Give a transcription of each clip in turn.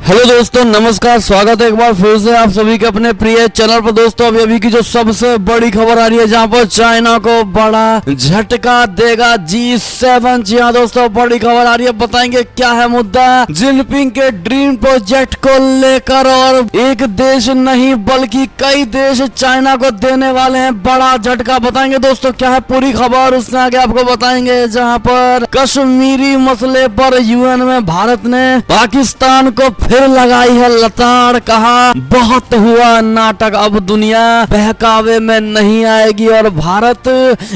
Hello दोस्तों, नमस्कार। स्वागत है एक बार फिर से आप सभी के अपने प्रिय चैनल पर। दोस्तों अभी की जो सबसे बड़ी खबर आ रही है, जहां पर चाइना को बड़ा झटका देगा G7। जी हाँ दोस्तों, बड़ी खबर आ रही है, बताएंगे क्या है मुद्दा। जिनपिंग के ड्रीम प्रोजेक्ट को लेकर और एक देश नहीं बल्कि कई देश चाइना को देने वाले हैं बड़ा झटका। बताएंगे दोस्तों क्या है पूरी खबर, उससे आगे आपको बताएंगे। जहाँ पर कश्मीरी मसले पर UN में भारत ने पाकिस्तान को फिर लगाई है लताड़, कहा बहुत हुआ नाटक, अब दुनिया बहकावे में नहीं आएगी और भारत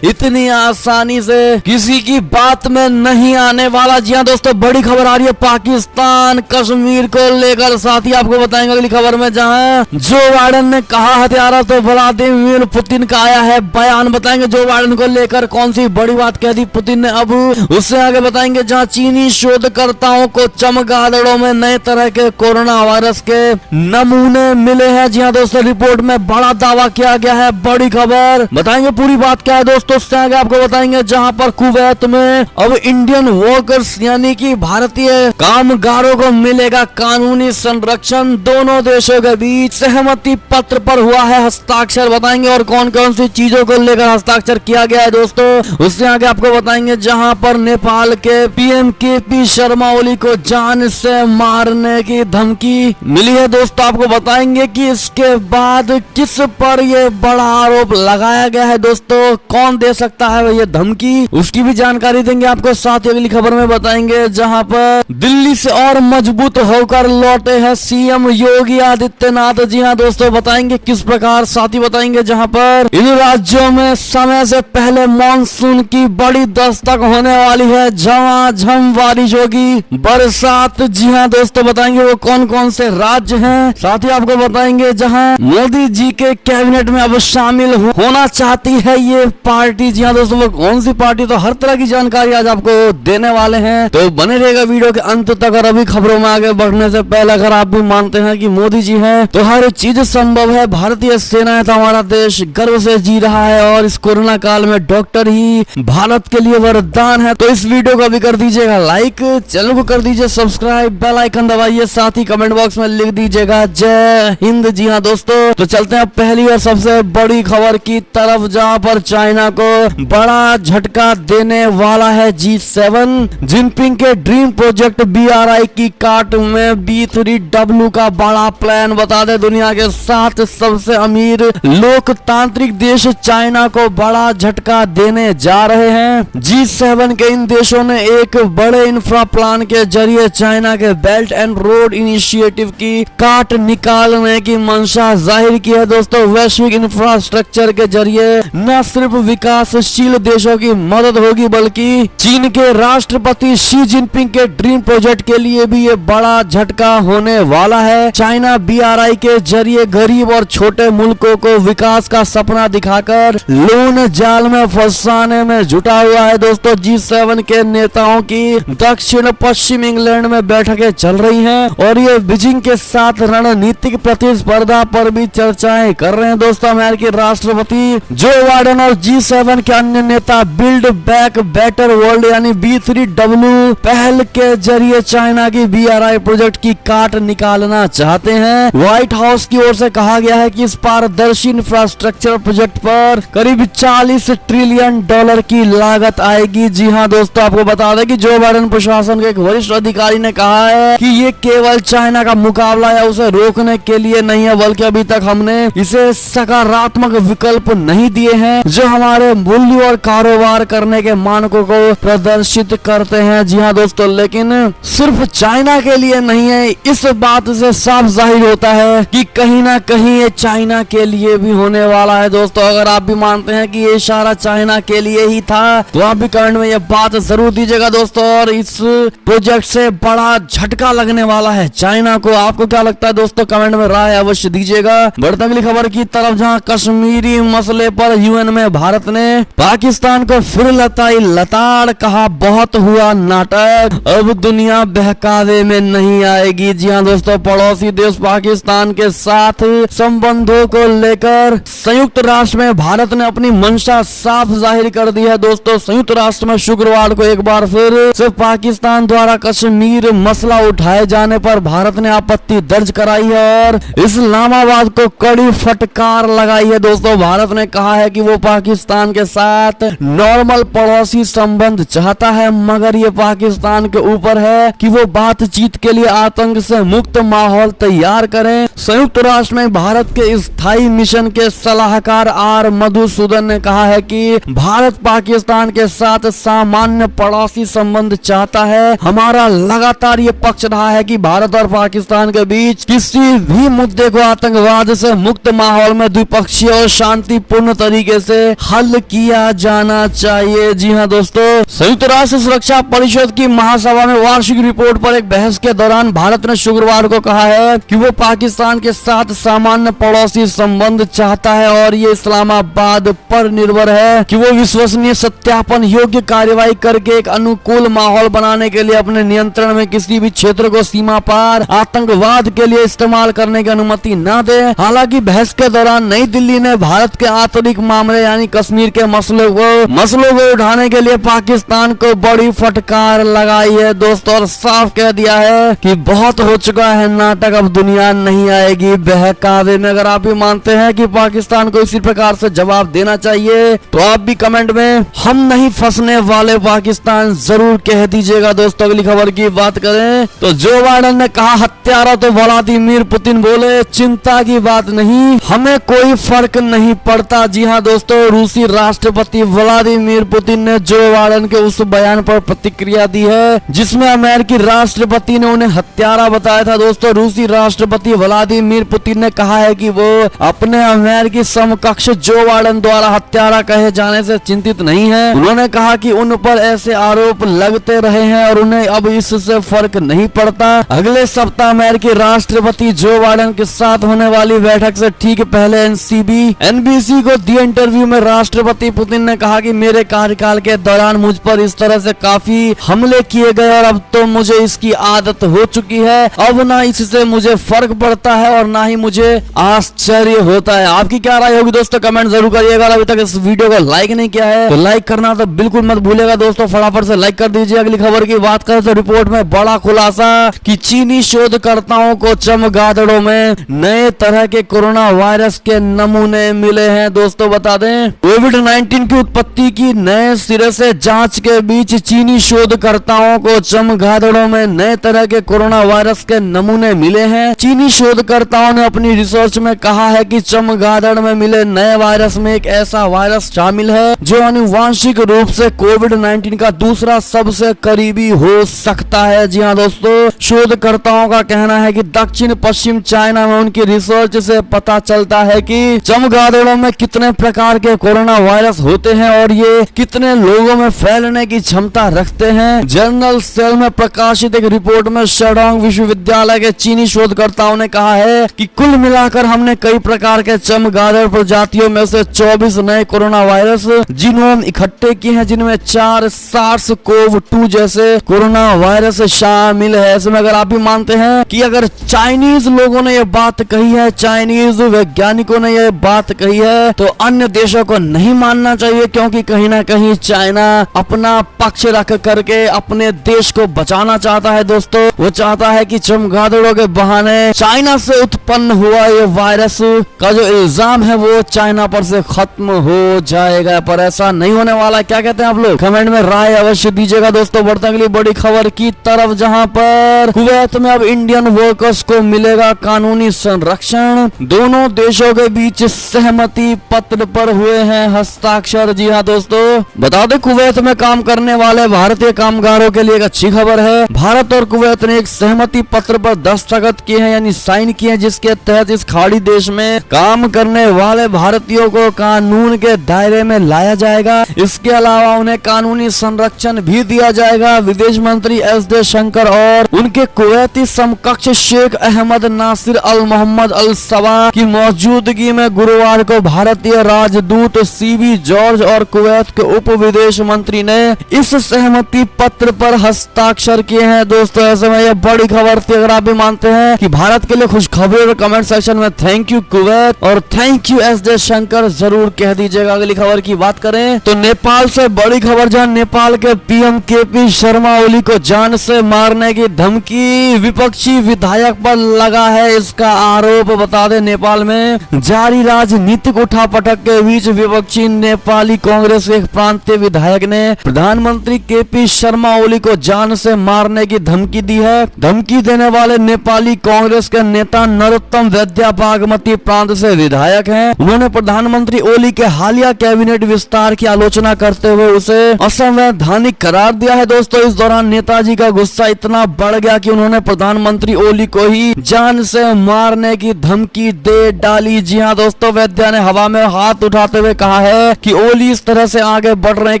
इतनी आसानी से किसी की बात में नहीं आने वाला। जी हाँ दोस्तों, बड़ी खबर आ रही है पाकिस्तान कश्मीर को लेकर। साथ ही आपको बताएंगे अगली खबर में, जहां जो बाइडेन ने कहा हथियारा तो व्लादिमीर पुतिन का आया है बयान। बताएंगे जो बाइडेन को लेकर कौन सी बड़ी बात कह दी पुतिन ने। अब उससे आगे बताएंगे, जहां चीनी शोधकर्ताओं को चमगादड़ों में नए तरह के कोरोना वायरस के नमूने मिले हैं। जी हाँ दोस्तों, रिपोर्ट में बड़ा दावा किया गया है। बड़ी खबर बताएंगे पूरी बात क्या है दोस्तों, उससे आगे आपको बताएंगे। जहां पर कुवैत में अब इंडियन वर्कर्स यानी कि भारतीय कामगारों को मिलेगा कानूनी संरक्षण। दोनों देशों के बीच सहमति पत्र पर हुआ है हस्ताक्षर। बताएंगे और कौन कौन सी चीजों को लेकर हस्ताक्षर किया गया है दोस्तों, उससे आगे आपको बताएंगे। जहां पर नेपाल के PM KP शर्मा ओली को जान से मारने की धमकी मिली है दोस्तों। आपको बताएंगे कि इसके बाद किस पर ये बड़ा आरोप लगाया गया है दोस्तों, कौन दे सकता है ये धमकी, उसकी भी जानकारी देंगे आपको। साथ ही अगली खबर में बताएंगे, जहां पर दिल्ली से और मजबूत होकर लौटे हैं CM योगी आदित्यनाथ। जी हाँ दोस्तों, बताएंगे किस प्रकार। साथ ही बताएंगे जहां पर इन राज्यों में समय से पहले मानसून की बड़ी दस्तक होने वाली है, झमाझम बारिश होगी, बरसात। जी हाँ दोस्तों, बताएंगे वो कौन कौन से राज्य हैं। साथ ही आपको बताएंगे, जहां मोदी जी के कैबिनेट में अब शामिल होना चाहती है ये पार्टी। जी हाँ दोस्तों, वो कौन सी पार्टी, तो हर तरह की जानकारी आज आपको देने वाले हैं, तो बने रहेगा वीडियो के अंत तक। और अभी खबरों में आगे बढ़ने से पहले अगर आप भी मानते हैं कि मोदी जी हैं तो हर चीज संभव है, भारतीय सेना है तो हमारा देश गर्व से जी रहा है और इस कोरोना काल में डॉक्टर ही भारत के लिए वरदान है, तो इस वीडियो को भी कर दीजिएगा लाइक, चैनल को कर दीजिए सब्सक्राइब, बेल आइकन दबाइए, साथ ही कमेंट बॉक्स में लिख दीजिएगा जय हिंद। जी हाँ दोस्तों, तो चलते हैं पहली और सबसे बड़ी खबर की तरफ, जहां पर चाइना को बड़ा झटका देने वाला है G7। जिनपिंग के ड्रीम प्रोजेक्ट BRI की काट में B3W का बड़ा प्लान। बता दे दुनिया के 7 सबसे अमीर लोकतांत्रिक देश चाइना को बड़ा झटका देने जा रहे हैं। G7 के इन देशों ने एक बड़े इंफ्रा प्लान के जरिए चाइना के बेल्ट एंड रोड इनिशिएटिव की काट निकालने की मंशा जाहिर की है दोस्तों। वैश्विक इंफ्रास्ट्रक्चर के जरिए न सिर्फ विकासशील देशों की मदद होगी बल्कि चीन के राष्ट्रपति शी जिनपिंग के ड्रीम प्रोजेक्ट के लिए भी ये बड़ा झटका होने वाला है। चाइना BRI के जरिए गरीब और छोटे मुल्कों को विकास का सपना दिखाकर लोन जाल में फंसाने में जुटा हुआ है दोस्तों। G7 के नेताओं की दक्षिण पश्चिम इंग्लैंड में बैठकें चल रही हैं और ये बीजिंग के साथ रणनीतिक प्रतिस्पर्धा पर भी चर्चाएं कर रहे हैं दोस्तों। अमेरिकी राष्ट्रपति जो बाइडेन और G7 के अन्य नेता बिल्ड बैक बेटर वर्ल्ड यानी B3W पहल के जरिए चाइना की BRI प्रोजेक्ट की काट निकालना चाहते हैं। व्हाइट हाउस की ओर से कहा गया है कि इस पारदर्शी इंफ्रास्ट्रक्चर प्रोजेक्ट पर करीब $40 ट्रिलियन की लागत आएगी। जी हाँ दोस्तों, आपको बता दें कि जो बाइडेन प्रशासन के एक वरिष्ठ अधिकारी ने कहा है कि ये केवल चाइना का मुकाबला है, उसे रोकने के लिए नहीं है, बल्कि अभी तक हमने इसे सकारात्मक विकल्प नहीं दिए हैं जो हमारे मूल्य और कारोबार करने के मानकों को प्रदर्शित करते हैं। जी हाँ दोस्तों, लेकिन सिर्फ चाइना के लिए नहीं है, इस बात से साफ जाहिर होता है कि कहीं ना कहीं ये चाइना के लिए भी होने वाला है दोस्तों। अगर आप भी मानते हैं कि ये इशारा चाइना के लिए ही था तो आप भी कमेंट में ये बात जरूर दीजिएगा दोस्तों। और इस प्रोजेक्ट से बड़ा झटका लगने वाला है चाइना को। आपको क्या लगता है दोस्तों, कमेंट में राय अवश्य दीजिएगा। बढ़ते अगली खबर की तरफ, जहां कश्मीरी मसले पर UN में भारत ने पाकिस्तान को फिर लगाई लताड़, कहा बहुत हुआ नाटक, अब दुनिया बहकावे में नहीं आएगी। जी हाँ दोस्तों, पड़ोसी देश पाकिस्तान के साथ संबंधों को लेकर संयुक्त राष्ट्र में भारत ने अपनी मंशा साफ जाहिर कर दी है दोस्तों। संयुक्त राष्ट्र में शुक्रवार को एक बार फिर से पाकिस्तान द्वारा कश्मीर मसला उठाए जाने करने पर भारत ने आपत्ति दर्ज कराई है और इस्लामाबाद को कड़ी फटकार लगाई है। दोस्तों भारत ने कहा है कि वो पाकिस्तान के साथ नॉर्मल पड़ोसी संबंध चाहता है, मगर ये पाकिस्तान के ऊपर है कि वो बातचीत के लिए आतंक से मुक्त माहौल तैयार करें। संयुक्त राष्ट्र में भारत के स्थायी मिशन के सलाहकार आर मधुसूदन ने कहा है कि भारत पाकिस्तान के साथ सामान्य पड़ोसी संबंध चाहता है। हमारा लगातार ये पक्ष रहा है कि भारत और पाकिस्तान के बीच किसी भी मुद्दे को आतंकवाद से मुक्त माहौल में द्विपक्षीय और शांतिपूर्ण तरीके से हल किया जाना चाहिए। जी हाँ दोस्तों, संयुक्त राष्ट्र सुरक्षा परिषद की महासभा में वार्षिक रिपोर्ट पर एक बहस के दौरान भारत ने शुक्रवार को कहा है कि वो पाकिस्तान के साथ सामान्य पड़ोसी संबंध चाहता है और ये इस्लामाबाद पर निर्भर है कि वो विश्वसनीय सत्यापन योग्य कार्रवाई करके एक अनुकूल माहौल बनाने के लिए अपने नियंत्रण में किसी भी क्षेत्र को सीमा पार आतंकवाद के लिए इस्तेमाल करने की अनुमति न दे। हालांकि बहस के दौरान नई दिल्ली ने भारत के आंतरिक मामले यानी कश्मीर के मसलों को उठाने के लिए पाकिस्तान को बड़ी फटकार लगाई है दोस्तों, और साफ कह दिया है कि बहुत हो चुका है नाटक, अब दुनिया नहीं आएगी बहकावे में। अगर आप भी मानते हैं कि पाकिस्तान को इसी प्रकार से जवाब देना चाहिए तो आप भी कमेंट में हम नहीं फंसने वाले पाकिस्तान जरूर कह दीजिएगा। दोस्तों अगली खबर की बात करें तो जो बाइडेन ने कहा हत्यारा तो व्लादिमीर पुतिन बोले चिंता की बात नहीं, हमें कोई फर्क नहीं पड़ता। जी हाँ दोस्तों, रूसी राष्ट्रपति व्लादिमीर पुतिन ने जो बाइडेन के उस बयान पर प्रतिक्रिया दी है जिसमें अमेरिकी राष्ट्रपति ने उन्हें हत्यारा बताया था। दोस्तों रूसी राष्ट्रपति व्लादिमीर पुतिन ने कहा है कि वो अपने अमेरिकी समकक्ष जो बाइडेन द्वारा हत्यारा कहे जाने से चिंतित नहीं है। उन्होंने कहा कि उन पर ऐसे आरोप लगते रहे हैं और उन्हें अब इससे फर्क नहीं पड़ता। अगले सप्ताह अमेरिकी राष्ट्रपति जो बाइडेन के साथ होने वाली बैठक से ठीक पहले एनबीसी को दिए इंटरव्यू में राष्ट्रपति पुतिन ने कहा कि मेरे कार्यकाल के दौरान मुझ पर इस तरह से काफी हमले किए गए और अब तो मुझे इसकी आदत हो चुकी है। अब ना इससे मुझे फर्क पड़ता है और ना ही मुझे आश्चर्य होता है। आपकी क्या राय होगी दोस्तों, कमेंट जरूर करिएगा। अभी तक इस वीडियो को लाइक नहीं किया है तो लाइक करना तो बिल्कुल मत भूलिएगा दोस्तों, फटाफट से लाइक कर दीजिए। अगली खबर की बात करें तो रिपोर्ट में बड़ा खुलासा कि चीनी शोधकर्ताओं को चमगादड़ों में नए तरह के कोरोना वायरस के नमूने मिले हैं। दोस्तों बता दें कोविड-19 की उत्पत्ति की नए सिरे से जांच के बीच चीनी शोधकर्ताओं को चमगादड़ों में नए तरह के कोरोना वायरस के नमूने मिले हैं। चीनी शोधकर्ताओं ने अपनी रिसर्च में कहा है कि चमगादड़ में मिले नए वायरस में एक ऐसा वायरस शामिल है जो आनुवांशिक रूप से कोविड-19 का दूसरा सबसे करीबी हो सकता है। जी हाँ दोस्तों, शोधकर्ताओं का कहना है कि दक्षिण पश्चिम चाइना में उनकी रिसर्च से पता चलता है कि चमगादड़ों में कितने प्रकार के कोरोना वायरस होते हैं और ये कितने लोगों में फैलने की क्षमता रखते हैं। जर्नल सेल में प्रकाशित एक रिपोर्ट में शेडोंग विश्वविद्यालय के चीनी शोधकर्ताओं ने कहा है कि कुल मिलाकर हमने कई प्रकार के चमगादड़ प्रजातियों में से 24 नए कोरोना वायरस जीनोम इकट्ठे किए हैं, जिनमें 4 सार्स-कोव-2 जैसे कोरोना वायरस शामिल है। इसमें अगर आप भी मानते हैं कि अगर चाइनीज लोगों ने यह बात कही है, चाइनीज वैज्ञानिकों ने यह बात कही है, तो अन्य देशों को नहीं मानना चाहिए, क्योंकि कहीं ना कहीं चाइना अपना पक्ष रख करके अपने देश को बचाना चाहता है। दोस्तों वो चाहता है कि चमगादड़ों के बहाने चाइना से उत्पन्न हुआ ये वायरस का जो इल्जाम है वो चाइना पर से खत्म हो जाएगा, पर ऐसा नहीं होने वाला। क्या कहते हैं आप लोग, कमेंट में राय अवश्य दीजिएगा। दोस्तों बढ़ते अगली बड़ी खबर की तरफ, जहां पर कुवैत में अब इंडियन वर्कर्स को मिलेगा कानूनी संरक्षण। दोनों देशों के बीच सहमति पत्र पर हुए हैं हस्ताक्षर। जी हाँ दोस्तों, बता दें कुवैत में काम करने वाले भारतीय कामगारों के लिए एक अच्छी खबर है। भारत और कुवैत ने एक सहमति पत्र पर दस्तखत किए हैं, यानी साइन किए हैं, जिसके तहत इस खाड़ी देश में काम करने वाले भारतीयों को कानून के दायरे में लाया जाएगा। इसके अलावा उन्हें कानूनी संरक्षण भी दिया जाएगा। विदेश मंत्री एस जयशंकर और उनके कुवैती समकक्ष शेख अहमद नासिर अल मोहम्मद अल सबा की मौजूदगी में गुरुवार को भारतीय राजदूत सीबी जॉर्ज और कुवैत के उप विदेश मंत्री ने इस सहमति पत्र पर हस्ताक्षर किए हैं। दोस्तों ऐसे में यह बड़ी खबर थी। अगर आप भी मानते हैं कि भारत के लिए खुशखबरी, कमेंट सेक्शन में थैंक यू कुवैत और थैंक यू एस जयशंकर जरूर कह दीजिएगा। अगली खबर की बात करें तो नेपाल से बड़ी खबर, जहां नेपाल के पीएम केपी शर्मा ओली को जान से मारने की धमकी कि विपक्षी विधायक पर लगा है इसका आरोप। बता दें नेपाल में जारी राजनीतिक उठापटक के बीच विपक्षी नेपाली कांग्रेस के एक प्रांतीय विधायक ने प्रधानमंत्री केपी शर्मा ओली को जान से मारने की धमकी दी है। धमकी देने वाले नेपाली कांग्रेस के नेता नरोत्तम वैद्या बागमती प्रांत से विधायक हैं। उन्होंने प्रधानमंत्री ओली के हालिया कैबिनेट विस्तार की आलोचना करते हुए उसे असंवैधानिक करार दिया है। दोस्तों, इस दौरान नेताजी का गुस्सा इतना बढ़ गया कि उन्होंने प्रधानमंत्री ओली को ही जान से मारने की धमकी दे डाली। जी हाँ दोस्तों, वैद्या ने हवा में हाथ उठाते हुए कहा है कि ओली इस तरह से आगे बढ़ रहे हैं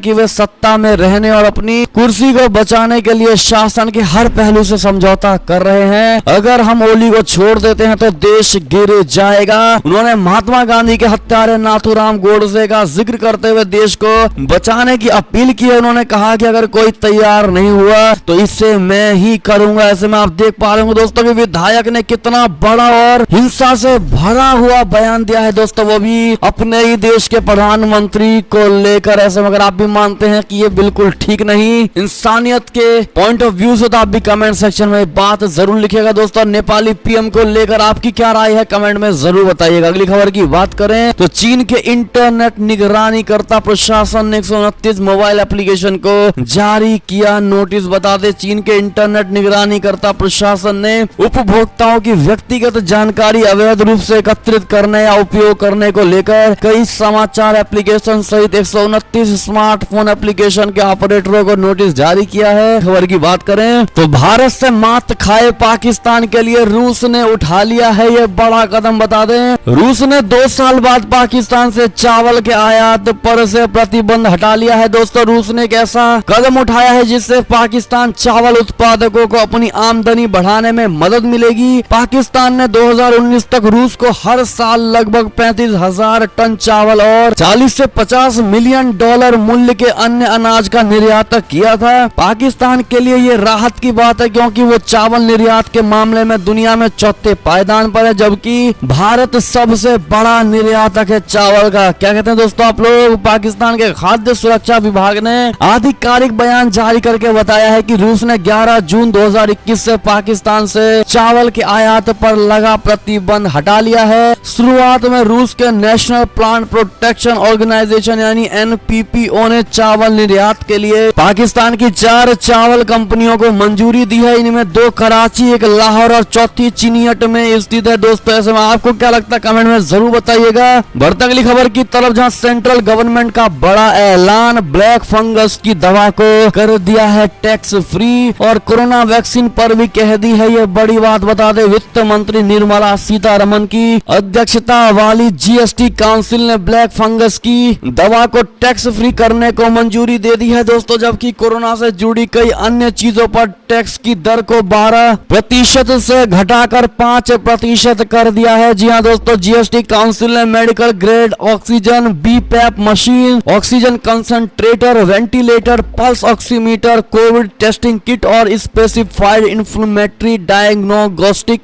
कि वे सत्ता में रहने और अपनी कुर्सी को बचाने के लिए शासन के हर पहलू से समझौता कर रहे हैं। अगर हम ओली को छोड़ देते हैं तो देश गिर जाएगा। उन्होंने महात्मा गांधी के हत्यारे नाथूराम गोडसे का जिक्र करते हुए देश को बचाने की अपील की है। उन्होंने कहा कि अगर कोई तैयार नहीं हुआ तो इससे मैं ही करूंगा। ऐसे में आप देख पा रहे होंगे दोस्तों कि विधायक ने कितना बड़ा और हिंसा से भरा हुआ बयान दिया है दोस्तों, वो भी अपने ही देश के प्रधानमंत्री को लेकर। ऐसे में अगर आप भी मानते हैं कि ये बिल्कुल ठीक नहीं इंसानियत के पॉइंट ऑफ व्यू से, तो आप भी कमेंट सेक्शन में बात जरूर लिखिएगा दोस्तों। नेपाली पीएम को लेकर आपकी क्या राय है कमेंट में जरूर बताइएगा। अगली खबर की बात करें तो चीन के इंटरनेट निगरानी करता प्रशासन ने 129 मोबाइल एप्लीकेशन को जारी किया नोटिस। बता दें, चीन के इंटरनेट निगरानी करता प्रशासन ने उपभोक्ताओं की व्यक्तिगत जानकारी अवैध रूप से एकत्रित करने या उपयोग करने को लेकर कई समाचार एप्लीकेशन सहित 129 स्मार्टफोन एप्लीकेशन के ऑपरेटरों को नोटिस जारी किया है। खबर की बात करें तो भारत से मात खाए पाकिस्तान के लिए रूस ने उठा लिया है ये बड़ा कदम। बता दें, रूस ने 2 साल बाद पाकिस्तान से चावल के आयात पर से प्रतिबंध हटा लिया है। दोस्तों, रूस ने एक ऐसा कदम उठाया है जिससे पाकिस्तान चावल उत्पादकों को अपनी आमदनी बढ़ाने में मदद मिलेगी। पाकिस्तान ने 2019 तक रूस को हर साल लगभग 35,000 टन चावल और 40 से 50 मिलियन डॉलर मूल्य के अन्य अनाज का निर्यात किया था। पाकिस्तान के लिए ये राहत की बात है क्योंकि वो चावल निर्यात के मामले में दुनिया में चौथे पायदान पर है, जबकि भारत सबसे बड़ा निर्यातक है चावल का। क्या कहते हैं दोस्तों आप लोग? पाकिस्तान के खाद्य सुरक्षा विभाग ने आधिकारिक बयान जारी करके बताया है कि रूस ने 11 जून 2021 से पाकिस्तान से चावल के आयात पर लगा प्रतिबंध हटा लिया है। शुरुआत में रूस के नेशनल प्लांट प्रोटेक्शन ऑर्गेनाइजेशन यानी NPPO ने चावल निर्यात के लिए पाकिस्तान की 4 चावल कंपनियों को मंजूरी दी है। इनमें 2 कराची, 1 लाहौर और चौथी चिनियट में स्थित है। दोस्तों, ऐसे में आपको क्या लगता है कमेंट में जरूर बताइएगा। बढ़ते अगली खबर की तरफ, जहां सेंट्रल गवर्नमेंट का बड़ा ऐलान, ब्लैक फंगस की दवा को कर दिया है टैक्स फ्री और कोरोना वैक्सीन पर भी कह दी है ये बड़ी बात। बता दें, वित्त मंत्री निर्मला सीतारमन की अध्यक्षता वाली GST काउंसिल ने ब्लैक फंगस की दवा को टैक्स फ्री करने को मंजूरी दे दी है दोस्तों, जबकि कोरोना से जुड़ी कई अन्य चीजों पर टैक्स की दर को 12% से घटाकर 5% कर दिया है। जी हाँ दोस्तों, GST काउंसिल ने medical grade oxygen, BPAP machine, oxygen concentrator, ventilator, pulse oximeter, Covid testing kit और स्पेसिफाइड इन्फ्लेमेटरी डायग्नोस्टिक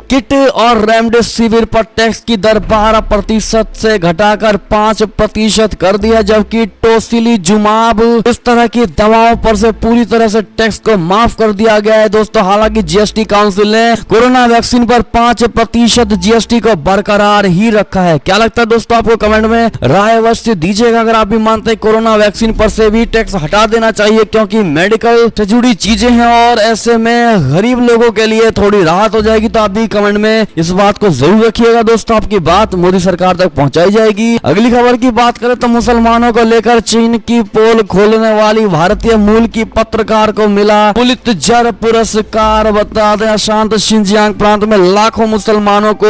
किट और रेमडेसिविर पर टैक्स की दर 12% से घटाकर 5% कर दिया, जबकि टोसिलीजुमाब इस तरह की दवाओं पर से पूरी तरह से टैक्स को माफ कर दिया गया है दोस्तों। हालांकि GST काउंसिल ने कोरोना वैक्सीन पर 5% GST को बरकरार ही रखा है। क्या लगता है दोस्तों आपको कमेंट में राय अवश्य दीजिएगा। अगर आप भी मानते हैं कोरोना वैक्सीन पर से भी टैक्स हटा देना चाहिए क्योंकि मेडिकल से जुड़ी चीजें हैं और ऐसे में गरीब लोगों के लिए थोड़ी राहत हो जाएगी, तो आप भी कमेंट में इस बात को जरूर रखिएगा दोस्तों। आपकी बात मोदी सरकार तक पहुंचाई जाएगी। अगली खबर की बात करें तो मुसलमानों को लेकर चीन की पोल खोलने वाली भारतीय मूल की पत्रकार को मिला पुलित्जर पुरस्कार। बता दें, अशांत शिनजियांग प्रांत में लाखों मुसलमानों को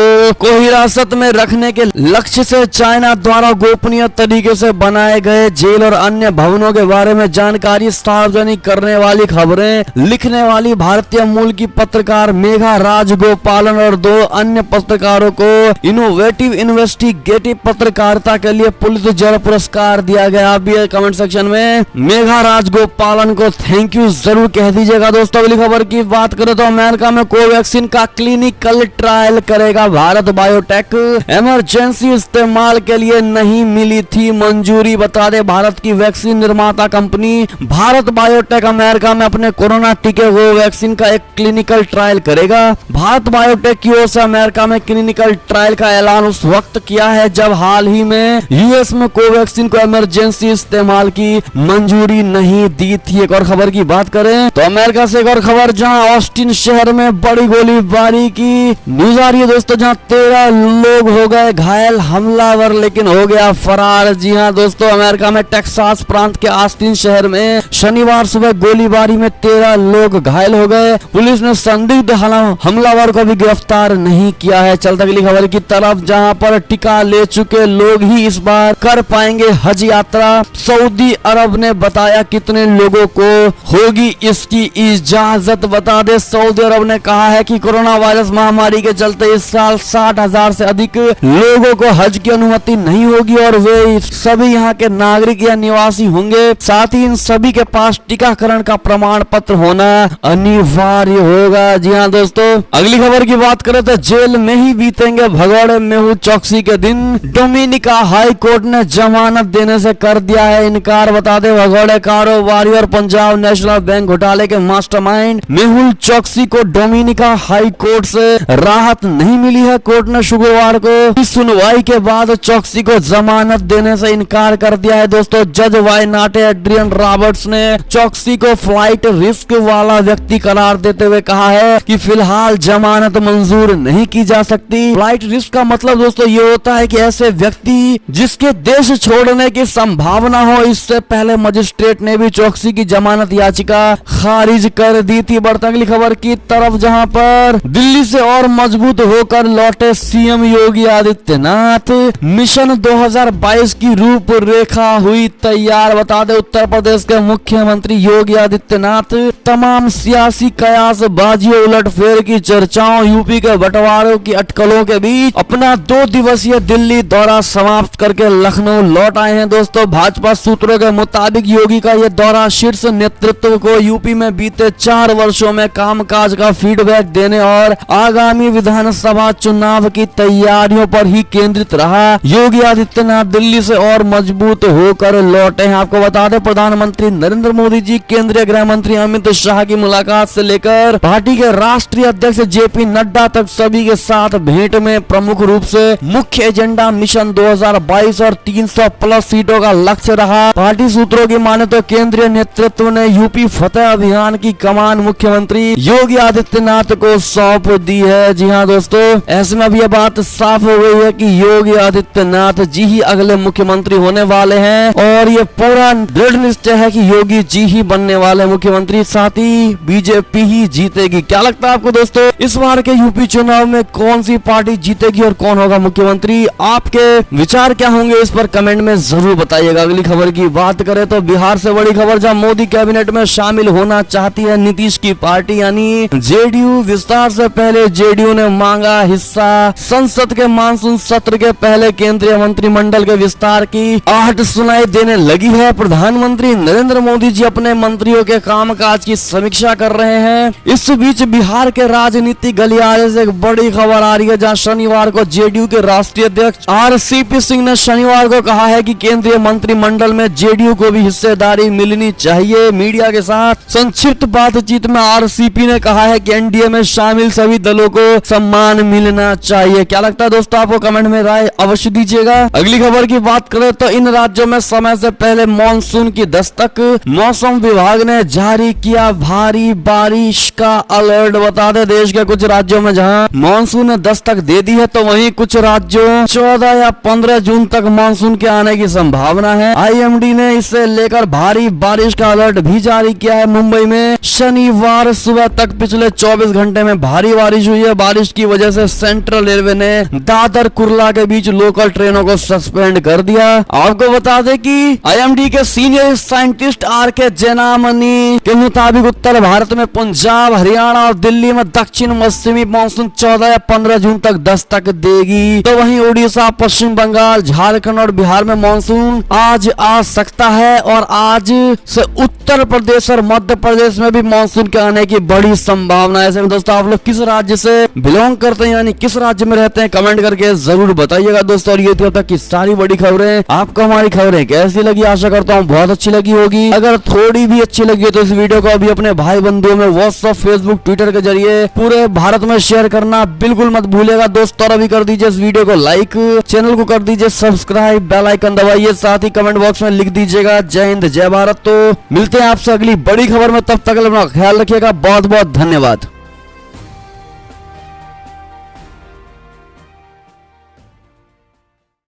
हिरासत में रखने के लक्ष्य से चाइना द्वारा गोपनीय तरीके से बनाए गए जेल और अन्य भवनों के बारे में जानकारी सार्वजनिक करने वाली खबरें लिखने वाली भारतीय मूल की पत्रकार मेघा राजगोपालन और 2 अन्य पत्रकारों को इनोवेटिव इन्वेस्टिगेटिव पत्रकारिता के लिए पुलित्जर पुरस्कार दिया गया। आप भी कमेंट सेक्शन में मेघा राजगोपालन को थैंक यू जरूर कह दीजिएगा दोस्तों। अगली खबर की बात करें तो अमेरिका में कोवैक्सीन का क्लिनिकल ट्रायल करेगा भारत बायोटेक। इमरजेंसी इस्तेमाल के लिए नहीं मिली थी मंजूरी। बता दें, भारत की वैक्सीन निर्माता कंपनी भारत बायोटेक अमेरिका में अपने कोरोना टीके के कोवैक्सीन का एक क्लिनिकल ट्रायल करेगा। भारत बायोटेक की ओर से अमेरिका में क्लिनिकल ट्रायल का ऐलान उस वक्त किया है जब हाल ही में यूएस में कोवैक्सीन को इमरजेंसी इस्तेमाल की मंजूरी नहीं दी थी। एक और खबर की बात करें तो अमेरिका से एक और खबर, जहां ऑस्टिन शहर में बड़ी गोलीबारी की न्यूज आ रही है दोस्तों, जहां 13 लोग हो गए घायल, हमलावर लेकिन हो गया फरार। जी हां दोस्तों, अमेरिका में टेक्सास प्रांत के ऑस्टिन शहर में शनिवार सुबह गोलीबारी में 13 लोग घायल हो गए। पुलिस ने संदिग्ध हमलावर को भी गिरफ्तार नहीं किया है। चलते अगली खबर की तरफ, जहां पर टीका ले चुके लोग ही इस बार कर पाएंगे हज यात्रा। सऊदी अरब ने बताया कितने लोगों को होगी इसकी इजाजत। बता दे, सऊदी अरब ने कहा है कि कोरोना वायरस महामारी के चलते इस साल 60,000 से अधिक लोगों को हज की अनुमति नहीं होगी और वे सभी यहाँ के नागरिक या निवासी होंगे। साथ ही इन सभी के पास टीकाकरण का प्रमाण पत्र होना अनिवार्य होगा। जी हाँ दोस्तों, अगली खबर की बात करें तो जेल में ही बीतेंगे भगौड़े मेहुल चौकसी के दिन। डोमिनिका हाई कोर्ट ने जमानत देने से कर दिया है इनकार। बता दे, भगौड़े कारोबारी और पंजाब नेशनल बैंक घोटाले के मास्टरमाइंड मेहुल चौकसी को डोमिनिका हाई कोर्ट से राहत नहीं मिली है। कोर्ट ने शुक्रवार को सुनवाई के बाद चौकसी को जमानत देने से इनकार कर दिया है। दोस्तों, जज वायनाटे एड्रियन रॉबर्ट्स ने चौकसी को फ्लाइट रिस्क वाला व्यक्ति करार देते हुए कहा है कि फिलहाल जमानत मंजूर नहीं की जा सकती। फ्लाइट रिस्क का मतलब दोस्तों ये होता है कि ऐसे व्यक्ति जिसके देश छोड़ने की संभावना हो। इससे पहले मजिस्ट्रेट ने भी चौकसी की जमानत याचिका खारिज कर दी थी। बढ़ते अगली खबर की तरफ, जहां पर दिल्ली से और मजबूत होकर लौटे सीएम योगी आदित्यनाथ। मिशन 2022 की रूपरेखा हुई तैयार। बता दे, उत्तर प्रदेश के मुख्यमंत्री योगी आदित्यनाथ तमाम सियासी कयासबाजियों, उलटफेर की चर्चाओं, यूपी के बंटवारों की अटकलों के बीच अपना 2 दिवसीय दिल्ली दौरा समाप्त करके लखनऊ लौट आए हैं। दोस्तों, भाजपा सूत्रों के मुताबिक योगी का यह दौरा शीर्ष नेतृत्व को यूपी में बीते 4 वर्षों में कामकाज का फीडबैक देने और आगामी विधानसभा चुनाव की तैयारियों पर ही केंद्रित रहा। योगी आदित्यनाथ दिल्ली से और मजबूत होकर लौटे हैं। आपको बता दें, प्रधानमंत्री नरेंद्र मोदी जी, केंद्रीय गृह मंत्री अमित शाह की मुलाकात से लेकर पार्टी के राष्ट्रीय अध्यक्ष जेपी नड्डा तक सभी के साथ भेंट में प्रमुख रूप से मुख्य एजेंडा मिशन 2022 और 300 प्लस सीटों का लक्ष्य रहा। पार्टी सूत्रों की माने तो केंद्रीय नेतृत्व ने यूपी फतेह अभियान की कमान मुख्यमंत्री योगी आदित्यनाथ को सौंप दी है। जी हाँ दोस्तों, ऐसे में अब यह बात साफ हो गई है कि योगी आदित्यनाथ जी ही अगले मुख्यमंत्री होने वाले हैं और ये पूरा दृढ़ निश्चय है कि योगी जी ही बनने वाले मुख्यमंत्री, साथ ही बीजेपी ही जीतेगी। क्या लगता है आपको दोस्तों, इस बार के यूपी चुनाव में कौन सी पार्टी जीतेगी और कौन होगा मुख्यमंत्री? आपके विचार क्या होंगे इस पर कमेंट में जरूर बताइएगा। अगली खबर की बात करें तो बिहार से बड़ी खबर, जहां मोदी कैबिनेट में शामिल होना चाहती है नीतीश की पार्टी यानी जेडीयू। विस्तार से पहले जेडीयू ने मांगा हिस्सा। संसद के मानसून सत्र के पहले केंद्रीय मंत्रिमंडल के विस्तार की आहट सुनाई देने लगी है। प्रधानमंत्री नरेंद्र मोदी जी अपने मंत्रियों के कामकाज की समीक्षा कर रहे हैं। इस बीच बिहार के राजनीतिक गलियारे से एक बड़ी खबर आ रही है, जहां शनिवार को जेडीयू के राष्ट्रीय अध्यक्ष आरसीपी सिंह ने शनिवार को कहा है कि केंद्रीय मंत्रिमंडल में जेडीयू को भी हिस्सेदारी मिलनी चाहिए। मीडिया के साथ संक्षिप्त बातचीत में आरसीपी ने कहा है कि एनडीए में शामिल सभी दलों को सम्मान मिलना चाहिए। क्या लगता है दोस्तों, आपको कमेंट में राय अवश्य दीजिएगा। अगली खबर की बात करें तो इन राज्यों में समय से पहले मानसून की दस्तक। मौसम विभाग ने जारी किया भारी बारिश का अलर्ट। बता दें, देश के कुछ राज्यों में जहां मानसून ने दस्तक दे दी है तो वहीं कुछ राज्यों 14 या 15 जून तक मानसून के आने की संभावना है। आईएमडी ने इसे लेकर भारी बारिश का अलर्ट भी जारी किया है। मुंबई में शनिवार सुबह तक पिछले 24 घंटे में भारी बारिश हुई है। बारिश की वजह से सेंट्रल रेलवे ने दादर कुर्ला के बीच लोकल ट्रेनों को सस्पेंड कर दिया। आपको बता दें कि आईएमडी के सीनियर साइंटिस्ट आर.के. जेनामनी के मुताबिक उत्तर भारत में पंजाब, हरियाणा और दिल्ली में दक्षिण पश्चिमी मानसून 14 या 15 जून तक दस्तक देगी। तो वहीं उड़ीसा, पश्चिम बंगाल, झारखंड और बिहार में मानसून आज आ सकता है और आज से उत्तर प्रदेश और मध्य प्रदेश में भी मानसून के आने की बड़ी संभावना है। ऐसे में दोस्तों, आप लोग किस राज्य से बिलोंग करते हैं यानी किस राज्य में रहते हैं कमेंट करके जरूर बताइएगा दोस्तों। और ये थी अब तक की सारी बड़ी खबरें। आपको हमारी खबरें कैसी लगी? आशा करता हूँ बहुत अच्छी लगी होगी। अगर थोड़ी भी अच्छी लगी है तो इस वीडियो को अभी अपने अपने भाई बंधुओं में व्हाट्सएप, फेसबुक, ट्विटर के जरिए पूरे भारत में शेयर करना बिल्कुल मत भूलिएगा दोस्तों। और अभी कर दीजिए इस वीडियो को लाइक, चैनल को कर दीजिए सब्सक्राइब, बेल आइकन दबाइए, साथ ही कमेंट बॉक्स में लिख दीजिएगा जय हिंद जय भारत। तो मिलते हैं आपसे अगली बड़ी खबर में, तब तक अपना ख्याल रखिएगा। बहुत बहुत धन्यवाद।